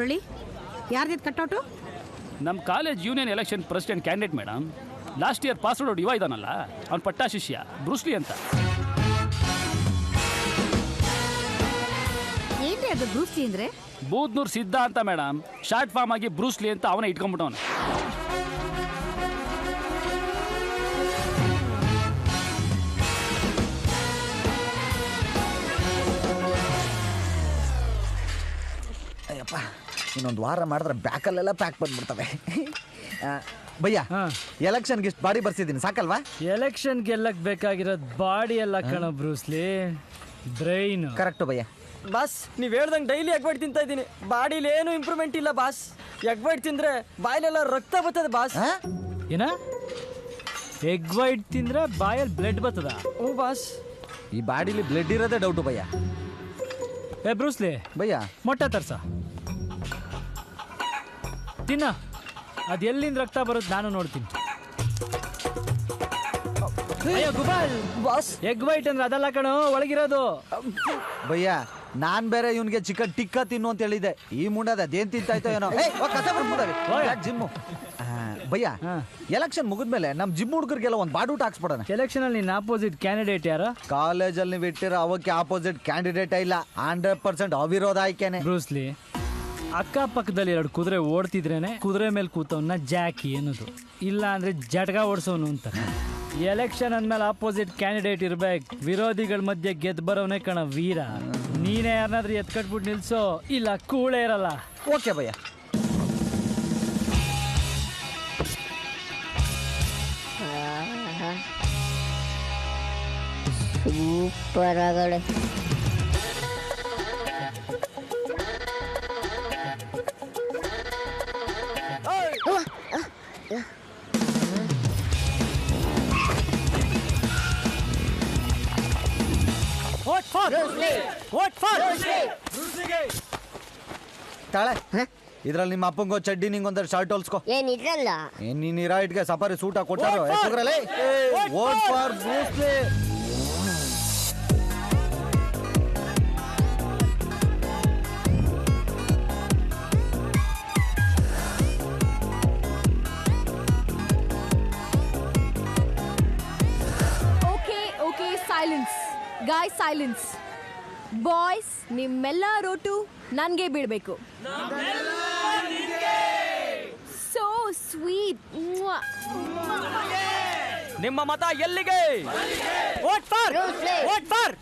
Murali, ಯಾರ್ದಿತ್ತು cutout? ನಮ್ಮ college union election president candidate madam. Last year pass out ಯುವ ಇದಾನಲ್ಲ, ಅವ್ನ ಪಟ್ಟ ಶಿಷ್ಯ ಬ್ರೂಸ್ಲಿ ಅಂತ. ಏನ್ರಿ ಅದು ಬ್ರೂಸ್ಲಿ ಅಂದ್ರೆ? ಬೂದ್ನೂರ್ ಸಿದ್ಧ ಅಂತ ಮೇಡಮ್. ಶಾರ್ಟ್ ಫಾರ್ಮ್ ಆಗಿ ಬ್ರೂಸ್ಲಿ ಅಂತ ಅವನೇ ಇಟ್ಕೊಂಡ್ಬಿಟ್ಟವನು. ಅಯ್ಯಪ್ಪ, ಇನ್ನೊಂದು ವಾರ ಮಾಡಿದ್ರೆ ಬ್ಯಾಕಲ್ಲೆಲ್ಲ ಪ್ಯಾಕ್ ಬಂದ್ಬಿಡ್ತವೆ. ಭಯ್ಯ, ಎಲೆಕ್ಷನ್ಗೆ ಇಷ್ಟು ಬಾಡಿ ಬರ್ಸಿದ್ದೀನಿ, ಸಾಕಲ್ವಾ? ಎಲೆಕ್ಷನ್ ಗೆಲ್ಲಕ್ ಬೇಕಾಗಿರೋದು ಬಾಡಿ ಎಲ್ಲ ಕಣ Bruce Lee, brain. Correct bhaiya. Boss, ನೀವು ಹೇಳ್ದಂಗೆ ಡೈಲಿ ಎಗ್ ವೈಟ್ ತಿಂತಾ ಇದ್ದೀನಿ. ಬಾಡಿಲಿ ಏನು ಇಂಪ್ರೂವ್ಮೆಂಟ್ ಇಲ್ಲ ಬಾಸ್. ಎಗ್ ವೈಟ್ ತಿಂದ್ರೆ ಬಾಯಿಲೆಲ್ಲ ರಕ್ತ ಬರ್ತದೆ ಬಾಸ್. ಏನ ಎಗ್ ವೈಟ್ ತಿಂದ್ರೆ ಬಾಯಲ್ಲಿ ಬ್ಲಡ್ ಬರ್ತದ? ಹ್ಞೂ ಬಾಸ್. ಈ ಬಾಡಿಲಿ ಬ್ಲಡ್ ಇರೋದೇ ಡೌಟು ಭಯ್ಯ. ಏ ಬ್ರೂಸ್ಲಿ ಭಯ್ಯ, ಮೊಟ್ಟೆ ತರ್ಸ ತಿನ್ನ. ಅದು ಎಲ್ಲಿಂದ ರಕ್ತ ಬರುತ್ತೆ ನಾನು ನೋಡ್ತೀನಿ. ಅಯ್ಯೋ ಗುಬಾಲ್ ಬಾಸ್, ಎಗ್ ವೈಟ್ ಅಂದ್ರೆ ಅದಲ್ಲ ಕಣೋ, ಒಳಗಿರೋದು. ಭಯ್ಯ, ನಾನ್ ಬೇರೆ ಇವನ್ಗೆ ಚಿಕನ್ ಟಿಕ್ಕ ತಿನ್ನು ಅಂತ ಹೇಳಿದ್ದೆ. ಈ ಮುಂಡದ ಅದೇನ್ ತಿಂತಾಯ್ತೋ ಏನೋ. ಜಿಮ್ಮು ಭಯ್ಯ, ಎಲೆಕ್ಷನ್ ಮುಗಿದ್ಮೇಲೆ ನಮ್ ಜಿಮ್ ಹುಡುಗರಿಗೆಲ್ಲ ಒಂದು ಬಾಡೂಟ ಹಾಕ್ಸ್ಬಿಡೋಣ. ಎಲೆಕ್ಷನ್ ಅಲ್ಲಿ ನಿನ್ನ ಆಪೋಸಿಟ್ ಕ್ಯಾಂಡಿಡೇಟ್ ಯಾರು? ಕಾಲೇಜಲ್ಲಿ ನೀವು ಇಟ್ಟಿರೋ ಅವಕ್ಕೆ ಆಪೋಸಿಟ್ ಕ್ಯಾಂಡಿಡೇಟ್ ಇಲ್ಲ, 100% ಅವಿರೋಧ ಆಯ್ಕೆನೆ. ಬ್ರೂಸ್ಲಿ, ಅಕ್ಕಪಕ್ಕದಲ್ಲಿ 2 ಕುದುರೆ ಓಡ್ತಿದ್ರೇನೆ ಕುದುರೆ ಮೇಲೆ ಕೂತವನ್ನ ಜಾಕಿ ಅನ್ನೋದು, ಇಲ್ಲ ಅಂದ್ರೆ ಜಟ್ಗ ಓಡಿಸೋನು ಅಂತ. ಎಲೆಕ್ಷನ್ ಅಂದ್ಮೇಲೆ ಆಪೋಸಿಟ್ ಕ್ಯಾಂಡಿಡೇಟ್ ಇರ್ಬೇಕು. ವಿರೋಧಿಗಳ ಮಧ್ಯೆ ಗೆದ್ದು ಬರೋನೇ ಕಣ ವೀರ. ನೀನೇ ಯಾರನ್ನಾದ್ರೂ ಎತ್ಕಟ್ಬಿಟ್ಟು ನಿಲ್ಸೋ, ಇಲ್ಲ ಕೂಳೆ ಇರಲ್ಲ. ಓಕೆ ಭಯ್ಯ. ಸೂಪರ್ ಆಗಡೆ. ತಾಳೆ, ಇದ್ರಲ್ಲಿ ನಿಮ್ಮ ಅಪ್ಪಂಗೋ ಚಡ್ಡಿ ನಿಂಗೊಂದು ಶರ್ಟ್ ಹೊಲ್ಸ್ಕೋ. ಏನಿದ್ರಲ್ಲ ನೀನ್ ಇರಾಯ್ಟ್ಗೆ ಸಫಾರಿ ಸೂಟ ಕೊಟ್ಟಾರೋ. Vote for Bruce Lee. Okay silence guys, silence. Boys, ನಿಮ್ಮೆಲ್ಲ ರೋಟು ನನ್ಗೆ ಬಿಡ್ಬೇಕು. So sweet. ನಿಮ್ಮ ಮತ ಎಲ್ಲಿಗೆ? Vote for, vote for.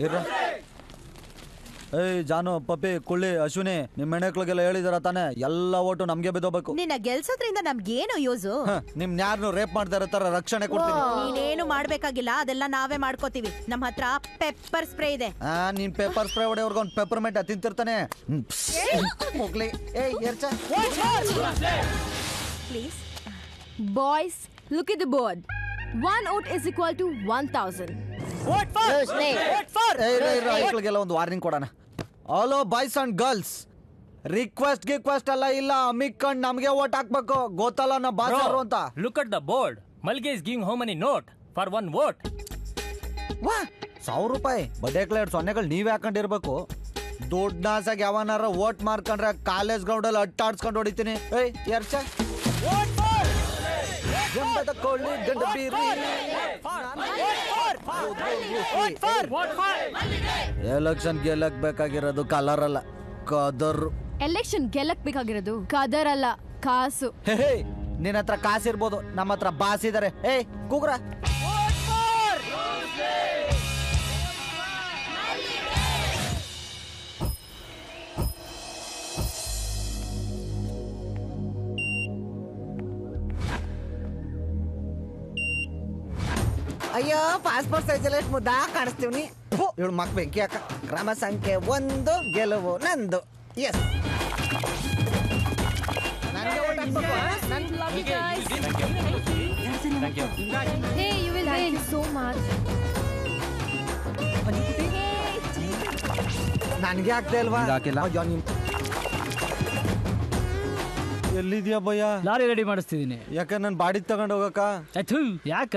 ಏಯ್ ಜಾನು, ಪಪ್ಪಿ, ಕುಳ್ಳಿ, ಅಶ್ವಿನಿ, ನಿಮ್ ಹೆಣ್ಮಕ್ಳಿಗೆಲ್ಲ ಹೇಳಿದಾರ ತಾನೆ ಎಲ್ಲ ಓಟು ನಮ್ಗೆ ಬಿದ್ದೋಗ್ಬೇಕು. ನಿನ್ನ ಗೆಲ್ಸೋದ್ರಿಂದ ನಮ್ಗೇನು ಯೂಸು? ನಿಮ್ ಯಾರನ್ನು ರೇಪ್ ಮಾಡ್ತಾ ಇರತ್ತಾರ ರಕ್ಷಣೆ ಕೊಡ್ತೀನಿ. ನೀನೇನು ಮಾಡ್ಬೇಕಾಗಿಲ್ಲ, ಅದೆಲ್ಲ ನಾವೇ ಮಾಡ್ಕೋತೀವಿ. ನಮ್ಮ ಹತ್ರ ಪೆಪ್ಪರ್ ಸ್ಪ್ರೇ ಇದೆ. ನೀನ್ ಪೇಪರ್ ಸ್ಪ್ರೇ ಹೊಡೆಯವ್ರಿಗೆ ಒಂದು ಪೆಪ್ಪರ್ಮೆಂಟ್ ತಿಂತಿರ್ತಾನೆ. Please boys, look it the board. 1 vote is equal to 1000. Vote for, vote for. ಐಕ್ಳಿಗೆಲ್ಲ ಒಂದು ವಾರ್ನಿಂಗ್ ಕೊಡೋಣ. Hello boys and girls, request ಅಲ್ಲ, ಇಲ್ಲ ಅಮ್ಮಿಕಂಡ್ ನಮ್ಗೆ ವೋಟ್ ಹಾಕ್ಬೇಕು. ಗೊತ್ತಲ್ಲ ನಾ ಬಾಸರು ಅಂತ. Look at the board. Malge is giving how many note for 1 vote? ವಾ, 1000 ರೂಪಾಯಿ ಬಡ್ಡೆಕ್ಲೆ 2 ಸೊನ್ನೆಗಳು ನೀವೇ ಹಾಕೊಂಡಿರ್ಬೇಕು. ದುಡ್ಡು ನಾಸಾಗಿ ಯಾವನಾರ ವೋಟ್ ಮಾಡ್ಕೊಂಡ್ರೆ ಕಾಲೇಜ್ ಗ್ರೌಂಡಲ್ಲಿ ಅಟ್ಟಾಡ್ಸ್ಕೊಂಡು ಹೊಡಿತೀನಿ. ಏಯ್ ಎರ್ಚ ಗಂಡದ ಕೋಳಿ ಗಂಡ ಬೀರಿ. ಎಲೆಕ್ಷನ್ ಗೆಲ್ಲಕ್ ಬೇಕಾಗಿರೋದು ಕಲರ್ ಅಲ್ಲ, ಕದರ್. ಎಲೆಕ್ಷನ್ ಗೆಲ್ಲಕ್ ಬೇಕಾಗಿರೋದು ಕದರ್ ಅಲ್ಲ, ಕಾಸು. ಹೇ, ನಿನ್ನ ಹತ್ರ ಕಾಸಿರ್ಬೋದು, ನಮ್ಮ ಹತ್ರ ಬಾಸ್ ಇದಾರೆ. ಏಯ್ ಕೂಗ್ರ. ಅಯ್ಯೋ, ಪಾಸ್ಪೋರ್ಟ್ ಸೈಜಲ್ಲಿ ಎಷ್ಟು ಮುದ್ದಾ ಕಾಣಿಸ್ತೀವಿ. ಇವಳು ಮಕ್ ಬೆಂಕಿ ಅಕ್ಕ. ಕ್ರಮ ಸಂಖ್ಯೆ 1, ಗೆಲುವು ನಂದು. Yes, Hey, you will win so much. ನನಗೆ ಆಗ್ತಾ ಇಲ್ವಾ? ಅಯ್ಯೋ, ಎಲ್ಲಿದ್ಯಾ ಭಯ್ಯ? Lorry ready ಮಾಡಿಸ್ತಿದ್ದೀನಿ. ಯಾಕ ನನ್ ಬಾಡಿ ತಗೊಂಡ್ ಹೋಗಕ್ಕ? ಯಾಕ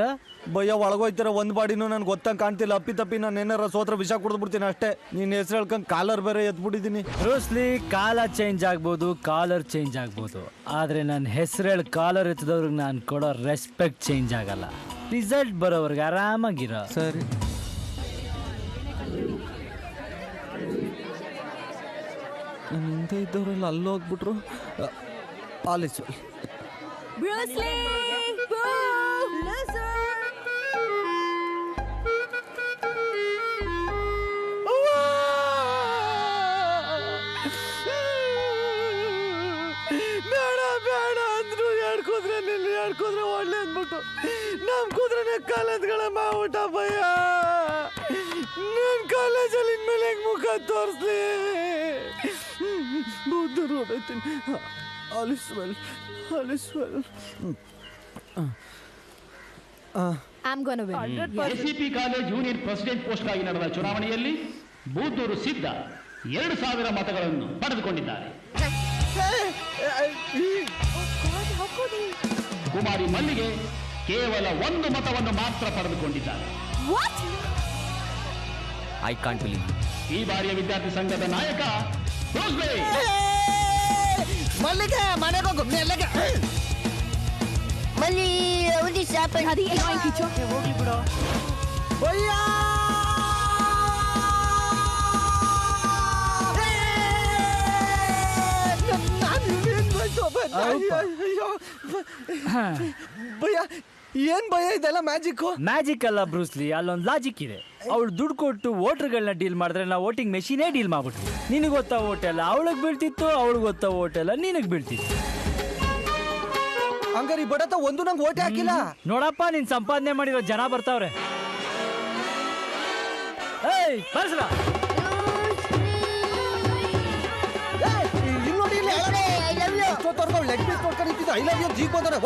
ಭಯ್ಯ ಒಳಗೋಯ್ತಾರ ಒಂದ್ ಬಾಡಿನೂ ನನ್ಗೆ ಗೊತ್ತಂಗ್ ಕಾಣ್ತಿಲ್ಲ. ಅಪ್ಪಿ ತಪ್ಪಿ ನಾನು ಏನಾರ ಸೋತ್ರ ವಿಷ ಕುಡ್ದು ಬಿಡ್ತೀನಿ ಅಷ್ಟೇ. ನೀನ್ ಹೆಸರು ಹೇಳ್ಕೊಂಡ್ ಕಾಲರ್ ಬೇರೆ ಎತ್ಬಿಟ್ಟಿದೀನಿ. ಬ್ರೂಸ್ಲಿ ಕಾಲ ಚೇಂಜ್ ಆಗ್ಬೋದು, ಕಾಲರ್ ಚೇಂಜ್ ಆಗ್ಬೋದು, ಆದ್ರೆ ನನ್ನ ಹೆಸರು ಹೇಳಿ ಕಾಲರ್ ಎತ್ತದವ್ರಿಗೆ ನಾನು ಕೊಡೋ ರೆಸ್ಪೆಕ್ಟ್ ಚೇಂಜ್ ಆಗಲ್ಲ. ರಿಸಲ್ಟ್ ಬರೋವ್ರಿಗೆ ಆರಾಮಾಗಿರೋ. ಸರಿ. ಹಿಂದೆ ಇದ್ದವ್ರೆಲ್ಲ ಅಲ್ಲಿ ಹೋಗ್ಬಿಟ್ರು. ಆಲಿಸು Bruce Lee! Boo! Loser! ಬೇಡ ಅಂದ್ರು ಹೇಳ್ಕೋದ್ರೆ ನಿಲ್ಲಿ ಹೇಳ್ಕೋದ್ರೆ ಒಳ್ಳೆ ಅಂದ್ಬಿಟ್ಟು ನಮ್ ಕುದ್ರೆನೆ ಕಾಲೇಜ್ಗಳ ಮಾವುಟ ಭಯ. ನನ್ ಕಾಲೇಜಲ್ಲಿ ಇನ್ಮೇಲೆ ಹೆಂಗ್ ಮುಖ ತೋರಿಸ್ಲಿ? ಬುದ್ಧರು ಹೊಡೈತೀನಿ. ಆಲಿಸ್ವೆಲ್ ಆಲಿಸ್ವೆಲ್. I'm gonna win. ACP college union president post ಆಗಿ ನಡೆದ ಚುನಾವಣೆಯಲ್ಲಿ ಬೂದೂರು ಸಿದ್ಧ 2000 ಮತಗಳನ್ನು ಪಡೆದುಕೊಂಡಿದ್ದಾರೆ. ಕುಮಾರಿ ಮಲ್ಲಿಗೆ ಕೇವಲ 1 ಮತವನ್ನು ಮಾತ್ರ ಪಡೆದುಕೊಂಡಿದ್ದಾರೆ. What? I can't believe it. ಈ ಬಾರಿಯ ವಿದ್ಯಾರ್ಥಿ ಸಂಘದ ನಾಯಕ ಬ್ರೂಸ್ಲಿ. ಮಲ್ಲಿಗೆ ಮನೆಗೆ ಹೋಗು. ಮಲ್ಲಿ ಅವಧಿ ಶಾಪ Adi, annoying teacher. ಹೋಗ್ಲಿ ಬಿಡೋ. ಭಯ್ಯ ಭಯ್ಯ ಏನ್ ಭಯ ಇದೆಲ್ಲ ಮ್ಯಾಜಿಕ್? ಮ್ಯಾಜಿಕ್ ಅಲ್ಲ ಬ್ರೂಸ್ಲಿ, ಅಲ್ಲೊಂದು ಲಾಜಿಕ್ ಇದೆ. ಅವಳು ದುಡ್ಡು ಕೊಟ್ಟು ವೋಟರ್ಗಳನ್ನ ಡೀಲ್ ಮಾಡಿದ್ರೆ ನಾವು ವೋಟಿಂಗ್ ಮೆಷಿನೇ ಡೀಲ್ ಮಾಡ್ಬಿಟ್ವಿ. ನಿನಗೆ ಗೊತ್ತಾ ಓಟ್ ಎಲ್ಲ ಅವಳಿಗೆ ಬೀಳ್ತಿತ್ತು, ಅವಳಿಗೆ ಗೊತ್ತಾ ಓಟ್ ಎಲ್ಲ ನಿನಗೆ ಬೀಳ್ತಿತ್ತು. ಹಂಗಾರಿ ಬಡತ ಒಂದು ನಂಗೆ ಓಟೆ ಹಾಕಿಲ್ಲ. ನೋಡಪ್ಪ, ನೀನ್ ಸಂಪಾದನೆ ಮಾಡಿರೋ ಜನ ಬರ್ತಾವ್ರೆ. ಏಯ್ ಬರ್ಸ್ರ. ಇಲ್ಲಿ ನೋಡಿ, ಇಲ್ಲಿ ಲೆಗ್ ಪೀಸ್ ನೋಡ್ಕೊಂಡು ಐ ಲವ್ ಯು ಜೀಪ್ ಹೋದ್ರೆ